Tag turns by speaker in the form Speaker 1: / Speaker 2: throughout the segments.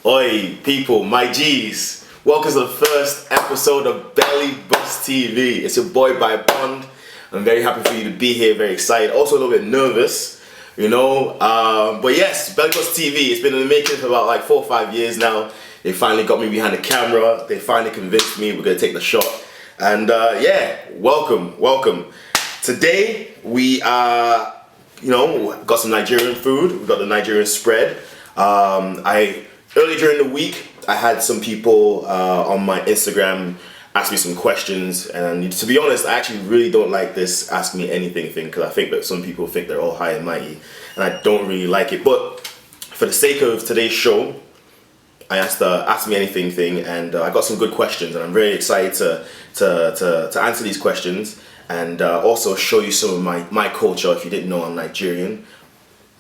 Speaker 1: Oi, people, my G's. Welcome to the first episode of Belly Bust TV. It's your boy by Bond. I'm very happy for you to be here, very excited. Also a little bit nervous, you know. But yes, Belly Bust TV. It's been in the making for about like 4 or 5 years now. They finally got me behind the camera. They finally convinced me we're gonna take the shot. And yeah, welcome. Today we got some Nigerian food. We got the Nigerian spread. Early during the week, I had some people on my Instagram ask me some questions, and to be honest, I actually really don't like this ask me anything thing, because I think that some people think they're all high and mighty, and I don't really like it. But for the sake of today's show, I asked the ask me anything thing, and I got some good questions, and I'm very excited to answer these questions, and also show you some of my culture. If you didn't know, I'm Nigerian.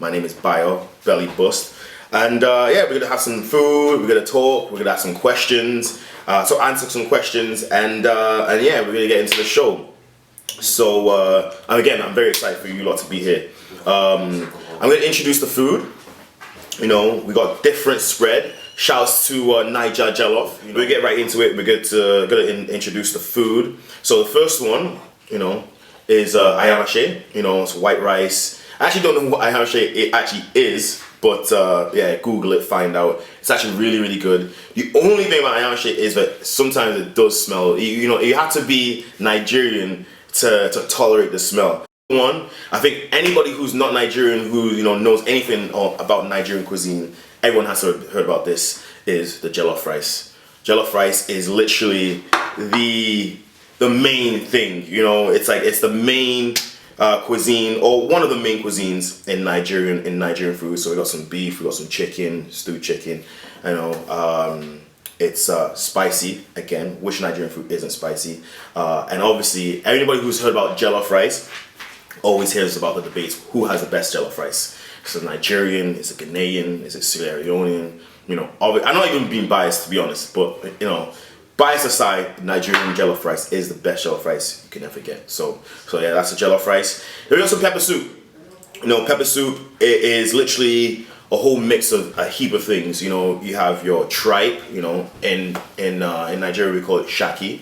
Speaker 1: My name is Bayo, Belly Bust. And yeah, we're gonna have some food, we're gonna talk, we're gonna have some questions, so answer some questions, and yeah, we're gonna get into the show. So, and again, I'm very excited for you lot to be here. I'm gonna introduce the food. You know, we got different spread. Shouts to Niger Jollof. We'll get right into it. We're gonna introduce the food. So the first one, you know, is ayamashe. You know, it's white rice. I actually don't know what ayamashe actually is. But yeah, Google it, find out. It's actually really good. The only thing about ayamashe is that sometimes it does smell. You know, you have to be Nigerian to tolerate the smell. One, I think anybody who's not Nigerian, who knows anything about Nigerian cuisine, everyone has to have heard about this, is the jollof rice. Jollof rice is literally the main thing. You know, it's the main cuisine, or one of the main cuisines in Nigerian food. So we got some beef, we got some chicken, stewed chicken. You know, it's spicy. Again, which Nigerian food isn't spicy? And obviously, everybody who's heard about jollof rice always hears about the debates: who has the best jollof rice? Is it Nigerian? Is it Ghanaian? Is it Sierra Leonean? You know, I'm not even being biased, to be honest, but you know. Bias aside, Nigerian jollof rice is the best jollof rice you can ever get. So yeah, that's the jollof rice. There's also pepper soup. You know, pepper soup is literally a whole mix of a heap of things. You know, you have your tripe. You know, in Nigeria we call it shaki.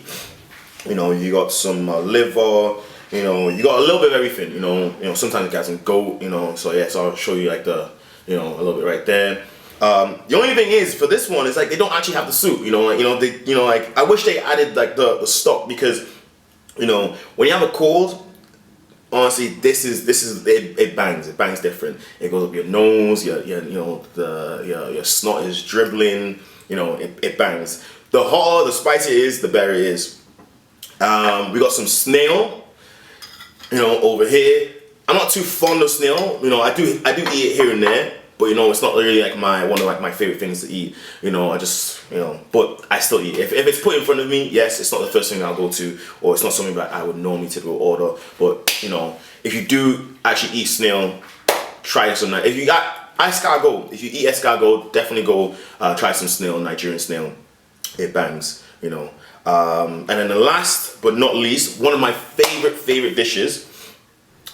Speaker 1: You know, you got some liver. You know, you got a little bit of everything. You know, sometimes you got some goat. You know, so yeah, so I'll show you like a little bit right there. The only thing is, for this one, is like they don't actually have the soup. Like I wish they added like the stock, because when you have a cold, honestly, this is it bangs different. It goes up your nose, your snot is dribbling. You know, it bangs. The hotter, the spicier it is, the better it is. We got some snail. You know, over here. I'm not too fond of snail. You know, I do eat it here and there. But it's not really like one of my favorite things to eat. I just but I still eat. If it's put in front of me, yes, it's not the first thing I'll go to, or it's not something that I would normally typically order. But if you do actually eat snail, try some. If you got escargot, if you eat escargot, definitely go try some snail, Nigerian snail. It bangs. And then the last but not least, one of my favorite dishes.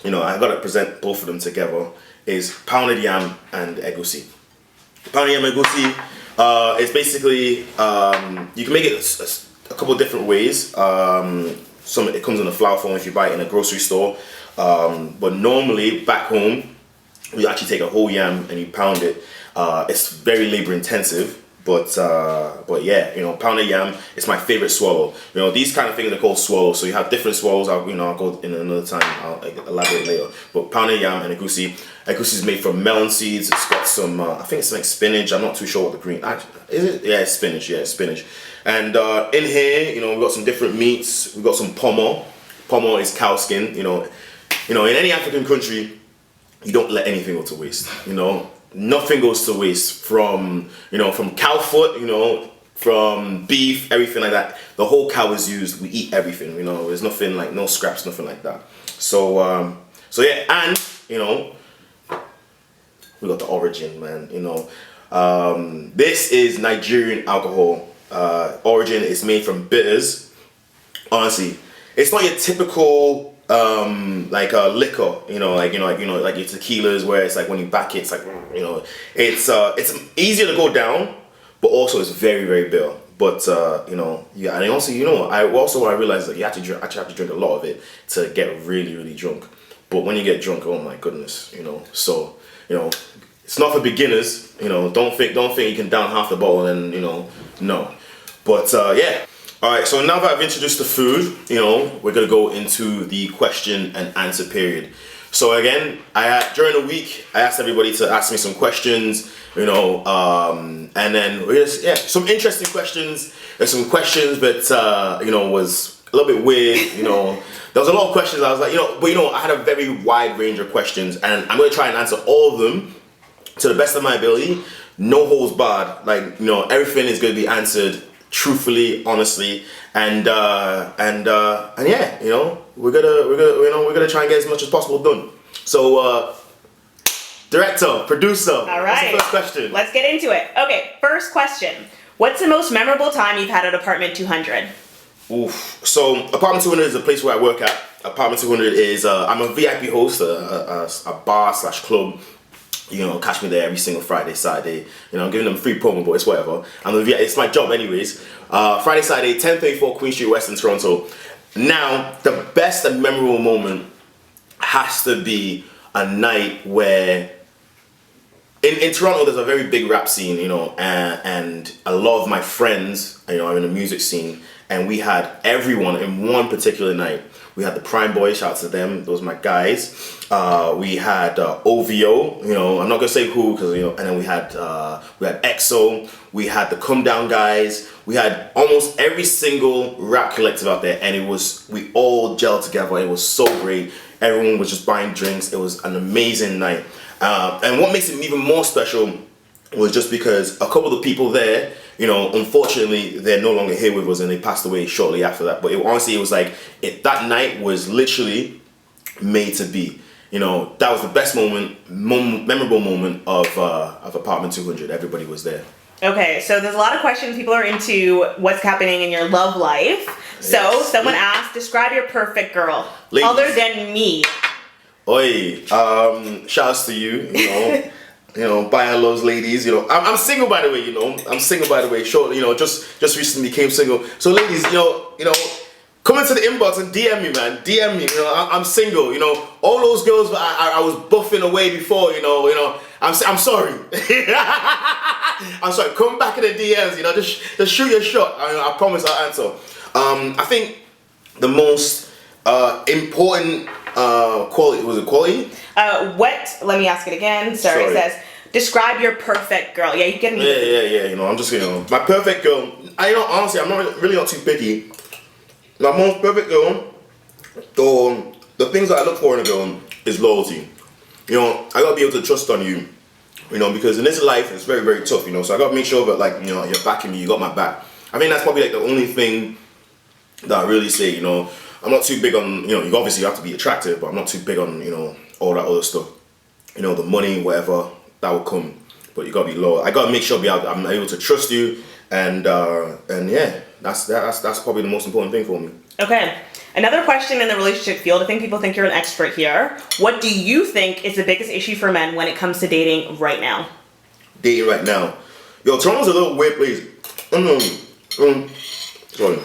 Speaker 1: I gotta present both of them together. Is pounded yam and egusi. Pounded yam and egusi is basically, you can make it a couple of different ways. It comes in a flour form if you buy it in a grocery store. But normally back home, you actually take a whole yam and you pound it. It's very labor intensive. But yeah, pounded yam is my favorite swallow. These kind of things are called swallows. So you have different swallows. I'll go in another time. I'll elaborate later. But pounded yam and egusi. Egusi is made from melon seeds. It's got some, I think it's like spinach. I'm not too sure what the green. Is it? Yeah, it's spinach. Yeah, it's spinach. And in here, we've got some different meats. We've got some pomo. Pomo is cow skin. In any African country, you don't let anything go to waste. Nothing goes to waste, from cow foot, from beef, everything like that. The whole cow is used. We eat everything. There's nothing like no scraps, nothing like that. So yeah, and we got the origin, man. This is Nigerian alcohol. Origin is made from bitters. Honestly, it's not your typical like a liquor, like your tequilas, where it's like when you back it, it's like it's easier to go down, but also it's very, very bitter. But you know, yeah, and also, you know, I realized that you actually have to drink a lot of it to get really, really drunk. But when you get drunk, oh my goodness, you know. So, you know, it's not for beginners. You know, don't think you can down half the bottle and, you know, no. But yeah. All right. So now that I've introduced the food, you know, we're gonna go into the question and answer period. So again, during the week, I asked everybody to ask me some questions, you know, and then some interesting questions. There's some questions that you know, was a little bit weird, you know. There was a lot of questions. I was like, you know, but you know, I had a very wide range of questions, and I'm going to try and answer all of them to the best of my ability. No holds barred. Like, you know, everything is going to be answered truthfully, honestly, and yeah, you know, we're gonna try and get as much as possible done. So, director, producer,
Speaker 2: all right,
Speaker 1: what's the first question?
Speaker 2: Let's get into it. Okay, first question. What's the most memorable time you've had at Apartment 200?
Speaker 1: Oof. So Apartment 200 is a place where I work at. Apartment 200 is I'm a VIP host, a bar / club. You know, catch me there every single Friday, Saturday. You know, I'm giving them free promo, but it's whatever. It's my job anyways. Friday, Saturday, 1034 Queen Street West in Toronto. Now, the best and memorable moment has to be a night where in Toronto there's a very big rap scene, you know, and a lot of my friends, you know, are in the music scene, and we had everyone in one particular night. We had the Prime Boys, shout out to them, those are my guys. We had OVO, you know, I'm not gonna say who, because, you know, and then we had EXO, we had the Come Down guys, we had almost every single rap collective out there, and we all gelled together. It was so great. Everyone was just buying drinks. It was an amazing night. And what makes it even more special was just because a couple of the people there, you know, unfortunately, they're no longer here with us, and they passed away shortly after that. But honestly, it was like, that night was literally made to be. You know, that was the best memorable moment of Apartment 200. Everybody was there.
Speaker 2: Okay, so there's a lot of questions. People are into what's happening in your love life. So yes. Someone asked, describe your perfect girl, ladies, other than me.
Speaker 1: Oi, shouts to you, you know. You know, bye hellos, ladies. You know, I'm single, by the way. You know, I'm single, by the way. Short, you know, just recently became single. So, ladies, you know, come into the inbox and DM me, man. DM me. You know, I'm single. You know, all those girls I was buffing away before. You know, I'm sorry. I'm sorry. Come back in the DMs. You know, just shoot your shot. I promise I'll answer. I think the most important quality was it quality.
Speaker 2: Let me ask it again. Sorry. It says, describe your perfect girl. Yeah, you get me.
Speaker 1: Yeah. You know, I'm just, you know, my perfect girl. Honestly, I'm not too picky. My most perfect girl, the things that I look for in a girl is loyalty. You know, I gotta be able to trust on you. You know, because in this life it's very, very tough. You know, so I gotta make sure that, like, you know, you're backing me. You got my back. I think that's probably like the only thing that I really say. You know, I'm not too big on, you know, you obviously have to be attractive, but I'm not too big on, you know, all that other stuff. You know, the money, whatever, that will come, but you gotta be loyal. I gotta make sure I'm able to trust you, and yeah, that's probably the most important thing for me.
Speaker 2: Okay, another question in the relationship field. I think people think you're an expert here. What do you think is the biggest issue for men when it comes to dating right now?
Speaker 1: Dating right now, yo, Toronto's a little weird place. Sorry.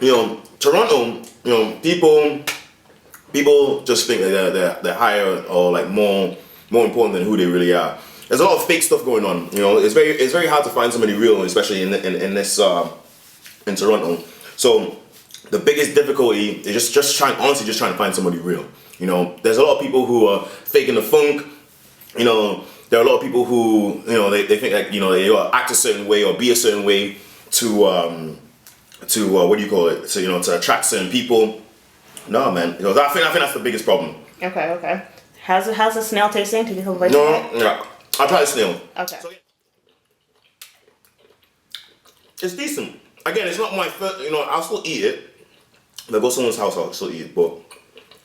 Speaker 1: You know, Toronto, you know, people just think that they're higher or like more important than who they really are. There's a lot of fake stuff going on. You know, it's very hard to find somebody real, especially in this in Toronto. So the biggest difficulty is just trying to find somebody real. You know, there's a lot of people who are faking the funk. You know, there are a lot of people who, you know, they think like, you know, they gotta act a certain way or be a certain way to what do you call it? So, you know, to attract certain people. No, man. You know, I think that's the biggest problem.
Speaker 2: Okay. How's the snail tasting? Can you hold it?
Speaker 1: No, yeah. I'll try the snail.
Speaker 2: Okay.
Speaker 1: So, it's decent. Again, it's not my first, you know, I'll still eat it. If I go to someone's house, I'll still eat it, but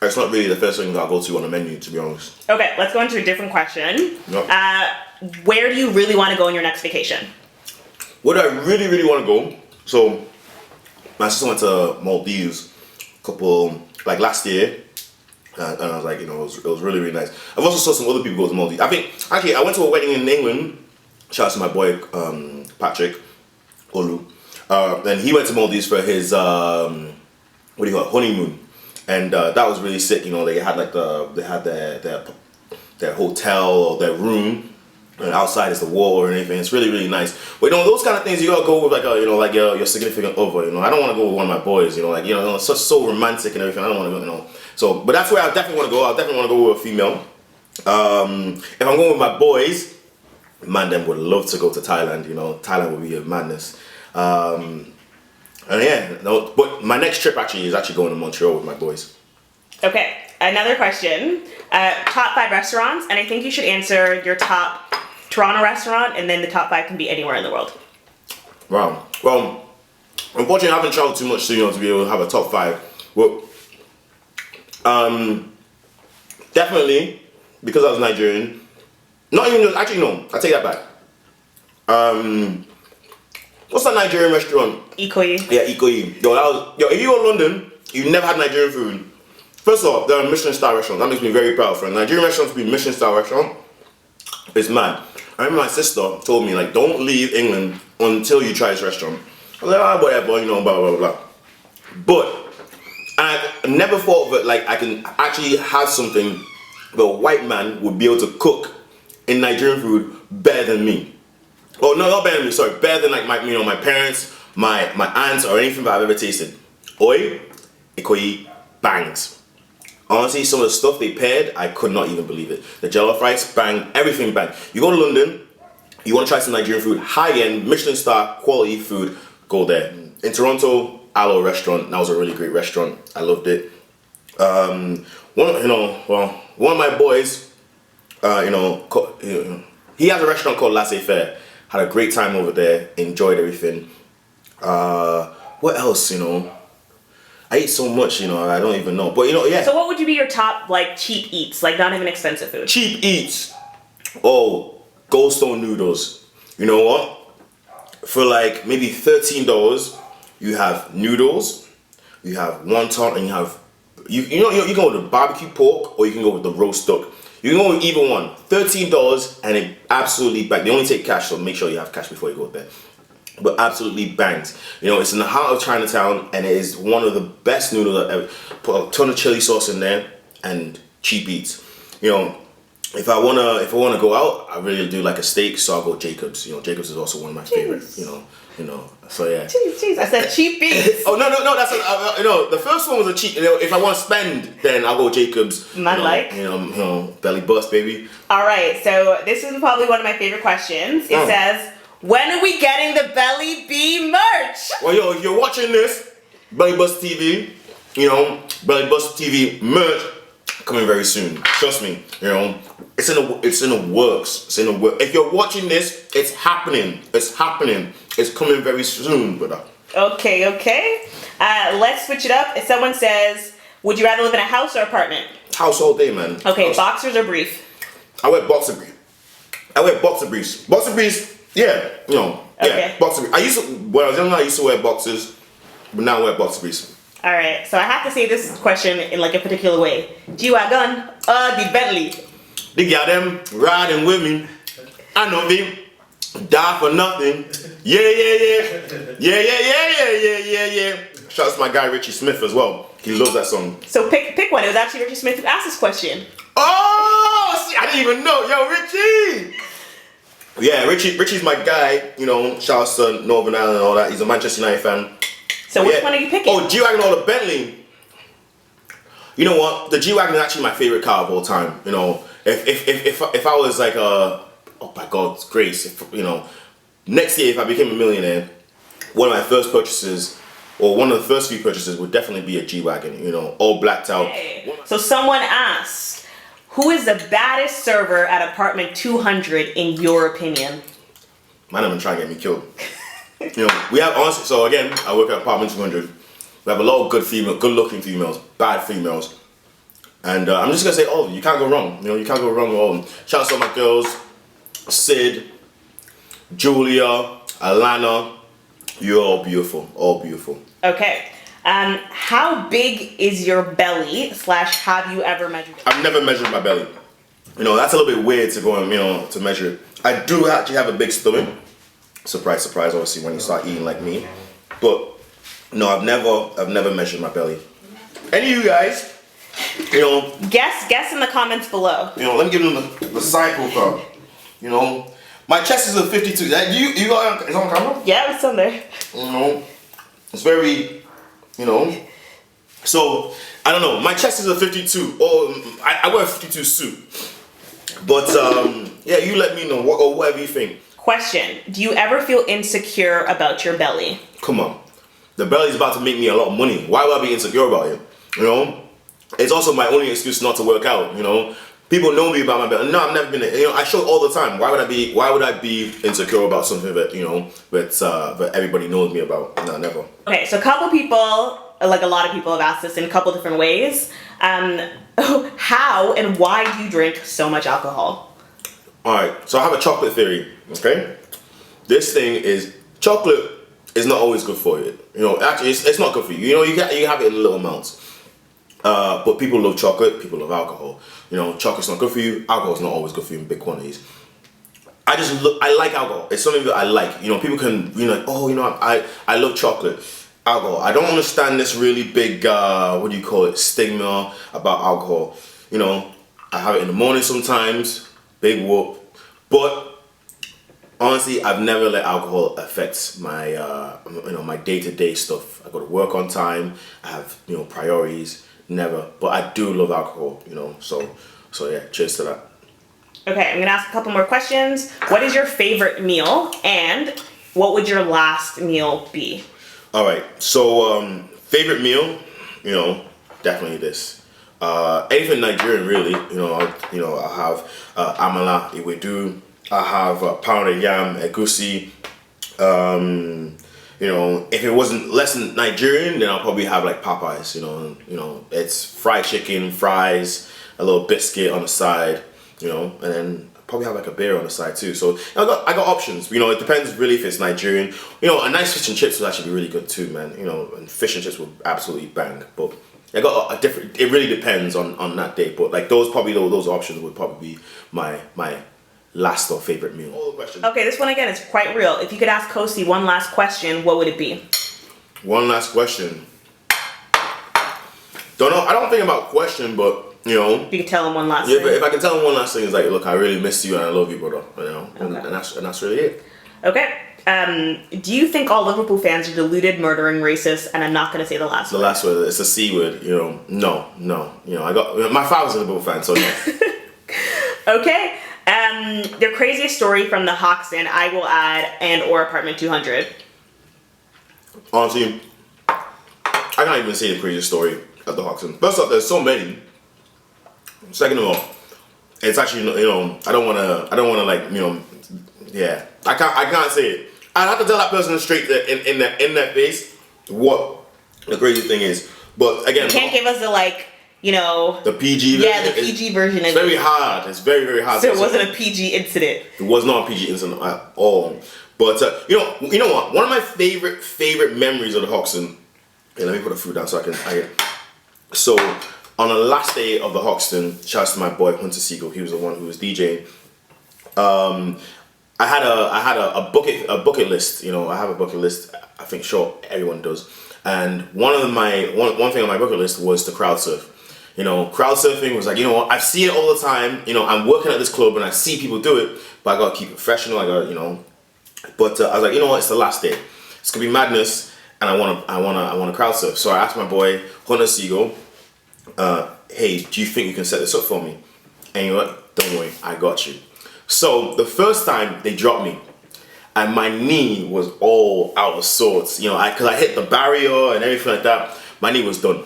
Speaker 1: it's not really the first thing that I'll go to on the menu, to be honest.
Speaker 2: Okay, let's go into a different question.
Speaker 1: Yep.
Speaker 2: Where do you really want to go on your next vacation?
Speaker 1: Where do I really, really want to go? So, my sister went to Maldives last year. And I was like, you know, it was really, really nice. I've also saw some other people go to Maldives. I think, actually, I went to a wedding in England Shout out to my boy Patrick Olu. And he went to Maldives for his what do you call it, honeymoon, and that was really sick. You know, they had like their hotel or their room, and outside is the water and everything. It's really nice. But you know, those kind of things you gotta go with like like your significant other. You know, I don't want to go with one of my boys. You know, like it's such so romantic and everything. I don't want to go. You know, so but that's where I definitely want to go. I definitely want to go with a female. If I'm going with my boys, man, them would love to go to Thailand. You know, Thailand would be a madness. And yeah, no, but my next trip actually is going to Montreal with my boys.
Speaker 2: Okay, another question. Top 5 restaurants, and I think you should answer your top Toronto restaurant, and then the top 5 can be anywhere in the world.
Speaker 1: Wow. Well, unfortunately, I haven't traveled too much to be able to have a top 5. Well, definitely because I was Nigerian. Not even just, actually no, I take that back. What's that Nigerian restaurant? Ikoyi. Yeah, Ikoyi. Yo, if you go to London, you never had Nigerian food. First off, they're a Michelin star restaurant. That makes me very proud for a Nigerian restaurant to be a Michelin star restaurant. It's mad. I remember my sister told me, like, don't leave England until you try this restaurant. I was like, whatever, you know, blah, blah, blah. But I never thought that, like, I can actually have something that a white man would be able to cook in Nigerian food better than me. Oh no, not better than me. Sorry, better than like my parents, my aunts, or anything that I've ever tasted. Ikoyi bangs. Honestly, some of the stuff they paired, I could not even believe it. The jollof rice bang, everything bang. You go to London, you want to try some Nigerian food, high end, Michelin star quality food, go there. In Toronto, Alo restaurant. That was a really great restaurant. I loved it. One of my boys, he has a restaurant called Laissez Faire. Had a great time over there, enjoyed everything. What else, I ate so much, I don't even know. But yeah.
Speaker 2: So what would you be your top like cheap eats, like not even expensive food?
Speaker 1: Cheap eats. Oh, Goldstone noodles. You know what? For like maybe $13, you have noodles, you have wonton, and you can go with the barbecue pork or you can go with the roast duck. You can go with either one. $13 and it absolutely bangs. They only take cash, so make sure you have cash before you go there. But absolutely bangs. It's in the heart of Chinatown and it is one of the best noodles I've ever. Put a ton of chili sauce in there and cheap eats. If I wanna go out, I really do like a steak, so I'll go Jacob's. Jacob's is also one of my favorites. So yeah.
Speaker 2: Jeez, I said cheap eats.
Speaker 1: Oh no, that's the first one was a cheap. If I want to spend, then I'll go Jacob's. Belly bust, baby.
Speaker 2: All right, so this is probably one of my favorite questions. It says, when are we getting the Belly B merch?
Speaker 1: Well, if you're watching this, Belly Bust TV, Belly Bust TV merch coming very soon. Trust me, it's in the works. It's in the works. If you're watching this, it's happening. It's happening. It's coming very soon, brother.
Speaker 2: Okay. Let's switch it up. If someone says, would you rather live in a house or apartment?
Speaker 1: House all day, man.
Speaker 2: Okay,
Speaker 1: house.
Speaker 2: Boxers or brief?
Speaker 1: I wear boxer briefs. Boxer briefs, yeah,
Speaker 2: Okay.
Speaker 1: boxer briefs. When I was younger, I used to wear boxers, but now I wear boxer briefs.
Speaker 2: All right, so I have to say this question in like a particular way. G-Wagon or the Bentley?
Speaker 1: They got them riding with me. I know them. Die for nothing. Yeah. Shout out to my guy Richie Smith as well. He loves that song.
Speaker 2: So pick one. It was actually Richie Smith who asked this question.
Speaker 1: Oh, see, I didn't even know. Yo, Richie. Yeah, Richie's my guy. Shout out to Northern Ireland and all that. He's a Manchester United fan.
Speaker 2: So which one are you picking?
Speaker 1: Oh, G-Wagon or the Bentley? You know what? The G-Wagon is actually my favorite car of all time. If I was like oh by God's grace, next year if I became a millionaire, one of my first purchases, or one of the first few purchases would definitely be a G-Wagon, all blacked out.
Speaker 2: Hey. So someone asked, who is the baddest server at apartment 200 in your opinion?
Speaker 1: Man, I'm trying to get me killed. We have, honestly, so again, I work at apartment 200. We have a lot of good looking females, bad females. And I'm just gonna say, you can't go wrong. You can't go wrong with all of them. Shout out to all my girls, Sid, Julia, Alana. You're all beautiful.
Speaker 2: Okay. How big is your belly / have you ever measured it?
Speaker 1: I've never measured my belly. That's a little bit weird to go and, to measure it. I do actually have a big stomach. Surprise, surprise, obviously, when you start eating like me. But no, I've never measured my belly. Any of you guys, you know,
Speaker 2: guess in the comments below.
Speaker 1: You know, let me give them the side profile. You know, my chest is a 52. That you got it's on camera?
Speaker 2: Yeah, it's on there.
Speaker 1: You know, it's very, you know. So I don't know. My chest is a 52. Or I wear a 52 suit. But yeah, you let me know or whatever you think.
Speaker 2: Question: do you ever feel insecure about your belly?
Speaker 1: Come on, the belly's about to make me a lot of money. Why would I be insecure about it? You know, it's also my only excuse not to work out. You know, people know me about my belly. No, I've never been. You know, I show it all the time. Why would I be insecure about something that that everybody knows me about? No, never.
Speaker 2: Okay, so a couple people, like a lot of people, have asked this in a couple different ways. How and why do you drink so much alcohol?
Speaker 1: All right, so I have a chocolate theory. Okay, this thing is chocolate is not always good for you. You know, actually, it's not good for you. You know, you have it in little amounts. But people love chocolate. People love alcohol. You know, chocolate's not good for you. Alcohol's not always good for you in big quantities. I like alcohol. It's something that I like. You know, people can like, oh, you know, I love chocolate. Alcohol. I don't understand this really big what do you call it, stigma about alcohol. You know, I have it in the morning sometimes. Big whoop. But honestly, I've never let alcohol affect my my day-to-day stuff. I go to work on time. I have priorities. Never. But I do love alcohol. You know, so yeah. Cheers to that.
Speaker 2: Okay, I'm gonna ask a couple more questions. What is your favorite meal, and what would your last meal be?
Speaker 1: All right. So favorite meal, definitely this. Anything Nigerian, really. I have amala, iwedu. I have pounded yam, egusi. If it wasn't less than Nigerian, then I'll probably have like Popeyes. It's fried chicken, fries, a little biscuit on the side. And then probably have like a beer on the side too. So I got options. It depends really if it's Nigerian. A nice fish and chips would actually be really good too, man. And fish and chips would absolutely bang. But I got a different. It really depends on that day. But like those options would probably be my last or favorite meal. All the questions.
Speaker 2: Okay, this one again is quite real. If you could ask Kosi one last question, what would it be?
Speaker 1: One last question. Don't know. I don't think about question, but.
Speaker 2: You can tell him one last thing.
Speaker 1: Yeah, but if I can tell him one last thing, it's like, look, I really miss you and I love you, brother.
Speaker 2: Okay.
Speaker 1: And that's really it.
Speaker 2: Okay. Do you think all Liverpool fans are deluded, murdering, racist? And I'm not going to say the last word.
Speaker 1: The last word, it's a C word. No. I got my father's a Liverpool fan, so no.
Speaker 2: Okay. Their craziest story from the Hoxton, I will add, and/or apartment 200.
Speaker 1: Honestly, I can't even say the craziest story at the Hoxton. First off, there's so many. Second of all, it's actually I don't wanna like yeah, I can't say it. I have to tell that person straight in their face what the crazy thing is. But again,
Speaker 2: you can't give us the
Speaker 1: PG
Speaker 2: version. Yeah, the PG version.
Speaker 1: It's very hard. It's very, very hard.
Speaker 2: So it wasn't a PG incident.
Speaker 1: It was not a PG incident at all. But you know what? One of my favorite memories of the Hoxton. Yeah, let me put the food down so I can. So. On the last day of the Hoxton, shouts to my boy Hunter Siegel. He was the one who was DJing. I had a bucket list. I have a bucket list. I think sure everyone does. And one thing on my bucket list was to crowd surf. Crowd surfing was like, I've seen it all the time. I'm working at this club and I see people do it, but I gotta keep it professional. I gotta, But I was like, it's the last day. It's gonna be madness, and I wanna crowd surf. So I asked my boy Hunter Siegel. Hey, do you think you can set this up for me? And you're like, don't worry, I got you. So the first time they dropped me, and my knee was all out of sorts, because I hit the barrier and everything like that. My knee was done.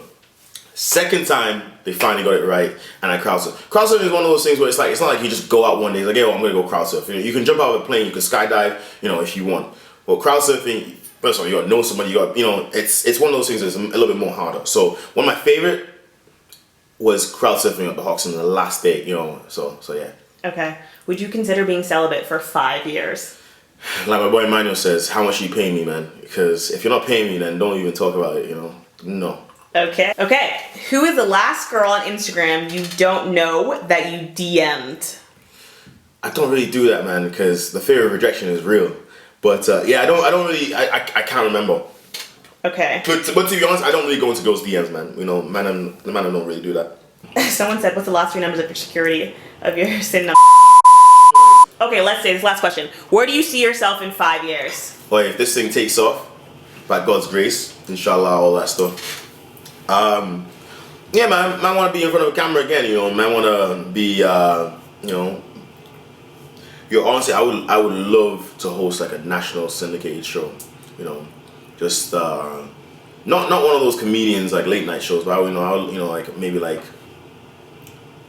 Speaker 1: Second time, they finally got it right, and I crowd surf. Crowd surfing is one of those things where it's not like you just go out one day, it's like, I'm gonna go crowd surf. You can jump out of a plane, you can skydive, if you want. But crowd surfing, first of all, you gotta know somebody, it's one of those things that's a little bit more harder. So one of my favorite was crowd surfing at the Hoxton the last day, so yeah. Okay.
Speaker 2: Would you consider being celibate for 5 years?
Speaker 1: Like my boy Manuel says, how much are you paying me, man? Because if you're not paying me, then don't even talk about it, No.
Speaker 2: Okay. Who is the last girl on Instagram you don't know that you DM'd?
Speaker 1: I don't really do that, man, because the fear of rejection is real. But yeah, I don't really, I can't remember.
Speaker 2: Okay.
Speaker 1: But to be honest, I don't really go into girls' DMs, man. You know, man, I don't really do that.
Speaker 2: Someone said, what's the last 3 numbers of your security of your SIN number? Okay, let's say this last question. Where do you see yourself in 5 years?
Speaker 1: Well, if this thing takes off, by God's grace, inshallah, all that stuff. Yeah, man, want to be in front of a camera again, you know. Man, want to be, you know. Honestly, I would love to host like a national syndicated show, you know. Just not one of those comedians like late night shows, but like maybe like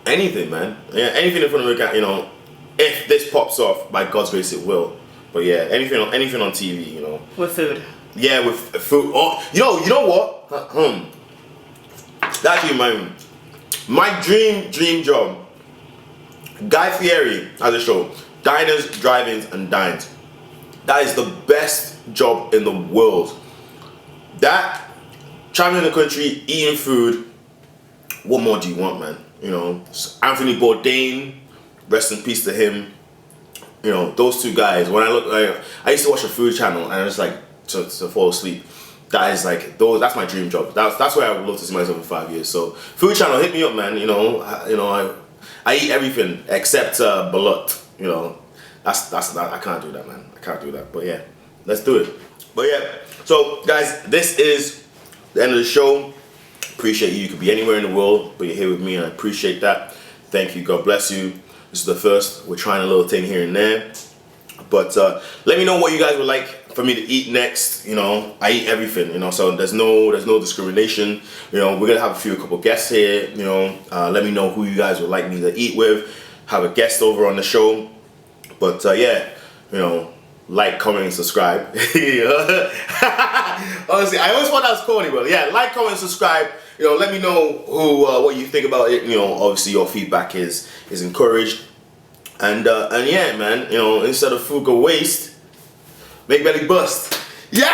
Speaker 1: anything, man. Yeah, anything in front of a, you know. If this pops off, by God's grace, it will. But yeah, anything on TV, you know.
Speaker 2: With food.
Speaker 1: Yeah, with food. Oh, you know what? That's actually my dream job. Guy Fieri has a show. Diners, drive-ins, and dines. That is the best job in the world. That, traveling the country, eating food. What more do you want, man? You know, Anthony Bourdain, rest in peace to him. You know, those two guys. When I used to watch a food channel, and I was like to fall asleep. That is like that's my dream job. That's where I would love to see myself in 5 years. So, food channel, hit me up, man. You know, I eat everything except balut. You know, that's not, I can't do that, man. I can't do that. But yeah, let's do it. But yeah, so guys, this is the end of the show. Appreciate you. You could be anywhere in the world, but you're here with me, and I appreciate that. Thank you. God bless you. This is the first. We're trying a little thing here and there. But let me know what you guys would like for me to eat next. You know, I eat everything, you know, so there's no discrimination. You know, we're gonna have a couple guests here, you know. Let me know who you guys would like me to eat with. Have a guest over on the show. But yeah, you know, like, comment, and subscribe. Honestly, I always thought that was corny, but yeah, like, comment, and subscribe. You know, let me know what you think about it. You know, obviously your feedback is encouraged. And yeah, man, you know, instead of food go waste, make belly bust. Yeah!